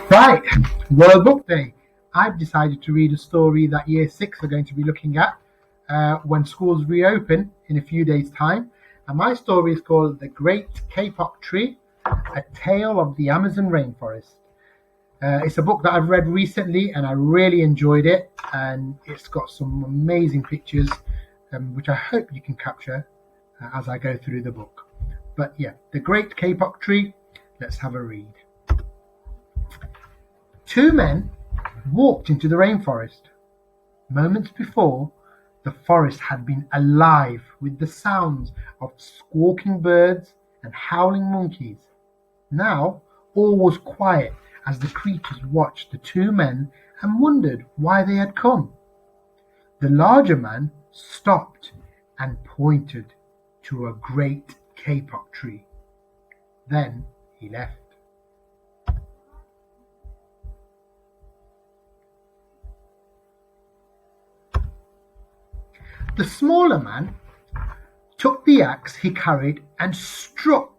Right, World Book Day. I've decided to read a story that Year 6 are going to be looking at when schools reopen in a few days' time. And my story is called The Great Kapok Tree, A Tale of the Amazon Rainforest. It's a book that I've read recently and I really enjoyed it. And it's got some amazing pictures, which I hope you can capture as I go through the book. But yeah, The Great Kapok Tree, let's have a read. Two men walked into the rainforest. Moments before, the forest had been alive with the sounds of squawking birds and howling monkeys. Now all was quiet as the creatures watched the two men and wondered why they had come. The larger man stopped and pointed to a great kapok tree. Then he left. The smaller man took the axe he carried and struck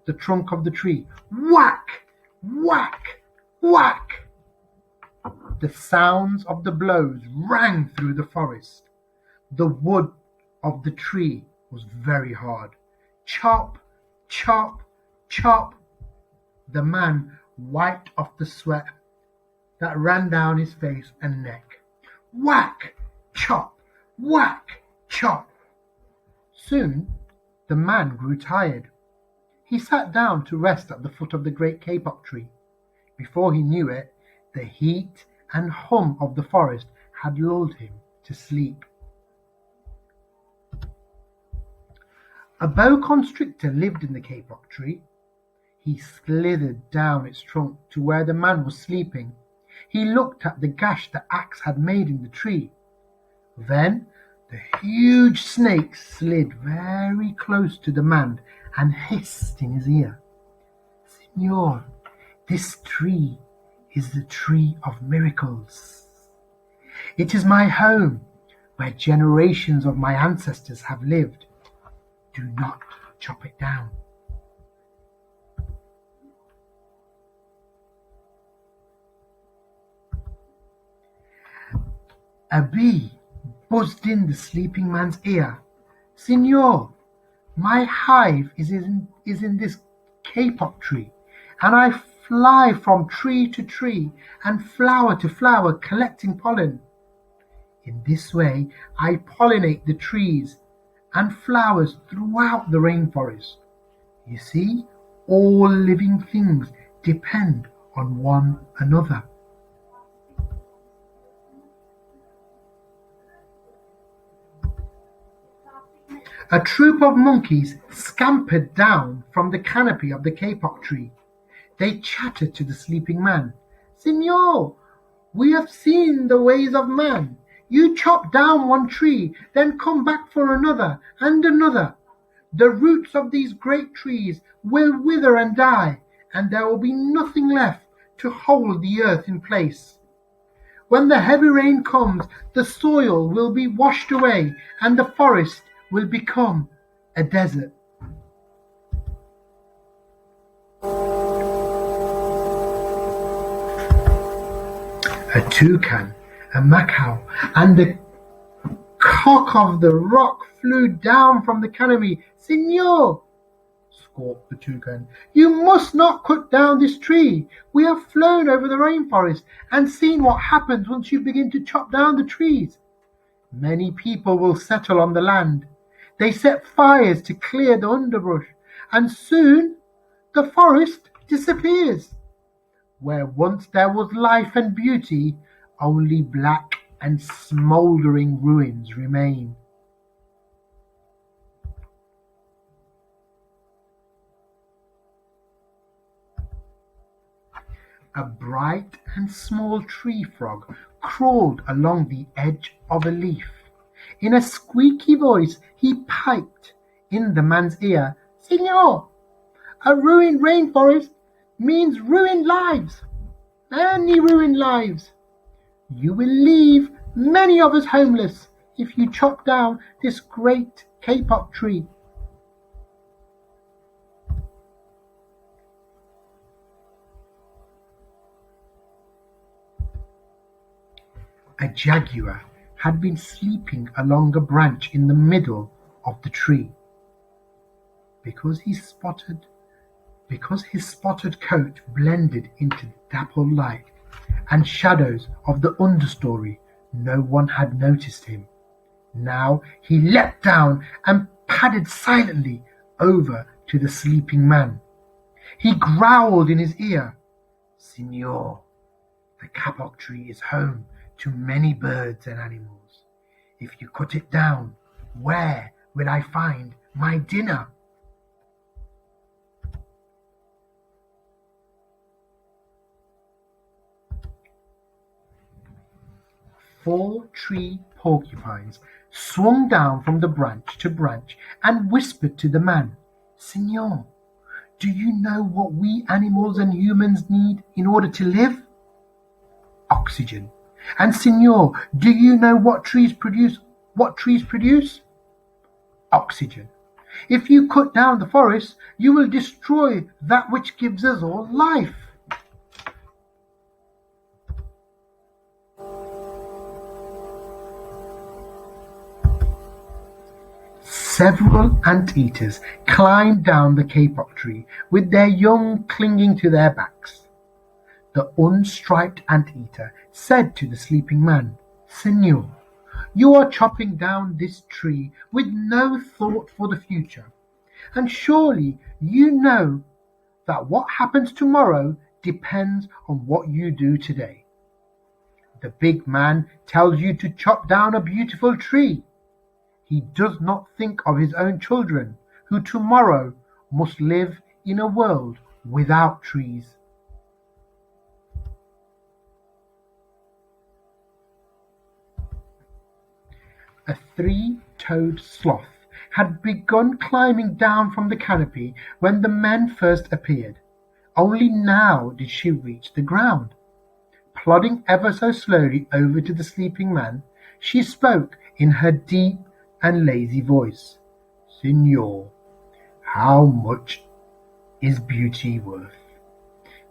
the trunk of the tree. Whack! Whack! Whack! The sounds of the blows rang through the forest. The wood of the tree was very hard. Chop, chop, chop. The man wiped off the sweat that ran down his face and neck. Whack! Chop! Whack! Chop! Soon the man grew tired. He sat down to rest at the foot of the great kapok tree. Before he knew it, the heat and hum of the forest had lulled him to sleep. A bow constrictor lived in the kapok tree. He slithered down its trunk to where the man was sleeping. He looked at the gash the axe had made in the tree. Then the huge snake slid very close to the man and hissed in his ear. Senor, this tree is the tree of miracles. It is my home where generations of my ancestors have lived. Do not chop it down. A bee buzzed in the sleeping man's ear. Senor, my hive is in this kapok tree, and I fly from tree to tree and flower to flower collecting pollen. In this way, I pollinate the trees and flowers throughout the rainforest. You see, all living things depend on one another. A troop of monkeys scampered down from the canopy of the kapok tree. They chattered to the sleeping man. Senor, we have seen the ways of man. You chop down one tree, then come back for another and another. The roots of these great trees will wither and die, and there will be nothing left to hold the earth in place. When the heavy rain comes, the soil will be washed away, and the forest will become a desert. A toucan, a macaw, and the cock of the rock flew down from the canopy. Senor, squawked the toucan, you must not cut down this tree. We have flown over the rainforest and seen what happens once you begin to chop down the trees. Many people will settle on the land. They set fires to clear the underbrush, and soon the forest disappears. Where once there was life and beauty, only black and smouldering ruins remain. A bright and small tree frog crawled along the edge of a leaf. In a squeaky voice, he piped in the man's ear, Senor, a ruined rainforest means ruined lives, many ruined lives. You will leave many of us homeless if you chop down this great kapok tree. A jaguar had been sleeping along a branch in the middle of the tree. Because his spotted coat blended into the dappled light and shadows of the understory, no one had noticed him. Now he leapt down and padded silently over to the sleeping man. He growled in his ear, "Senor, the kapok tree is home to many birds and animals. If you cut it down, where will I find my dinner?" Four tree porcupines swung down from the branch to branch and whispered to the man, "Senor, do you know what we animals and humans need in order to live? Oxygen. And Senor, do you know what trees produce? Oxygen. If you cut down the forest, you will destroy that which gives us all life." Several anteaters climbed down the kapok tree with their young clinging to their backs. The unstriped anteater said to the sleeping man, "Senor, you are chopping down this tree with no thought for the future, and surely you know that what happens tomorrow depends on what you do today. The big man tells you to chop down a beautiful tree. He does not think of his own children, who tomorrow must live in a world without trees." A three-toed sloth had begun climbing down from the canopy when the men first appeared. Only now did she reach the ground. Plodding ever so slowly over to the sleeping man, she spoke in her deep and lazy voice, "Senor, how much is beauty worth?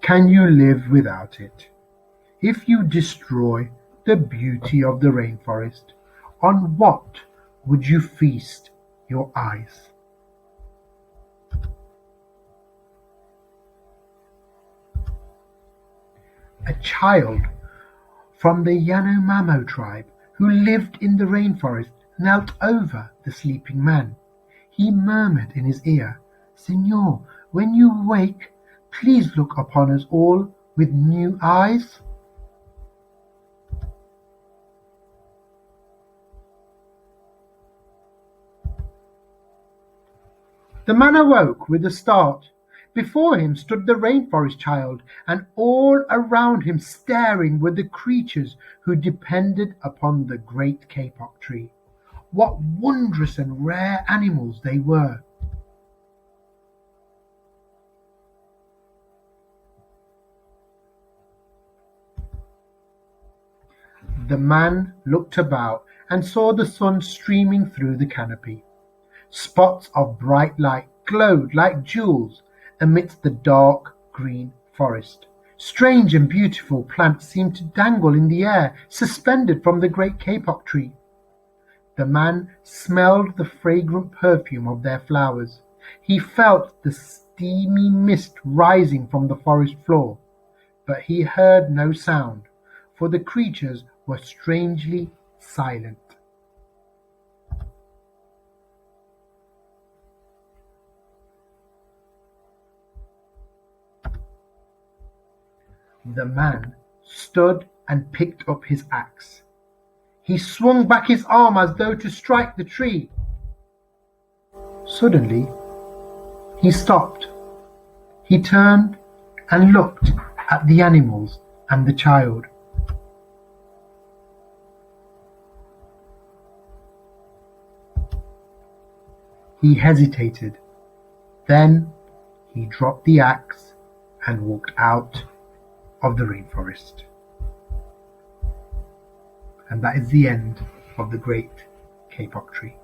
Can you live without it? If you destroy the beauty of the rainforest, on what would you feast your eyes?" A child from the Yanomamo tribe who lived in the rainforest knelt over the sleeping man. He murmured in his ear, "Senor, when you wake, please look upon us all with new eyes." The man awoke with a start. Before him stood the rainforest child, and all around him staring were the creatures who depended upon the great kapok tree. What wondrous and rare animals they were! The man looked about and saw the sun streaming through the canopy. Spots of bright light glowed like jewels amidst the dark green forest. Strange and beautiful plants seemed to dangle in the air, suspended from the great kapok tree. The man smelled the fragrant perfume of their flowers. He felt the steamy mist rising from the forest floor, but he heard no sound, for the creatures were strangely silent. The man stood and picked up his axe. He swung back his arm as though to strike the tree. Suddenly, he stopped. He turned and looked at the animals and the child. He hesitated. Then he dropped the axe and walked out of the rainforest. And that is the end of the great kapok tree.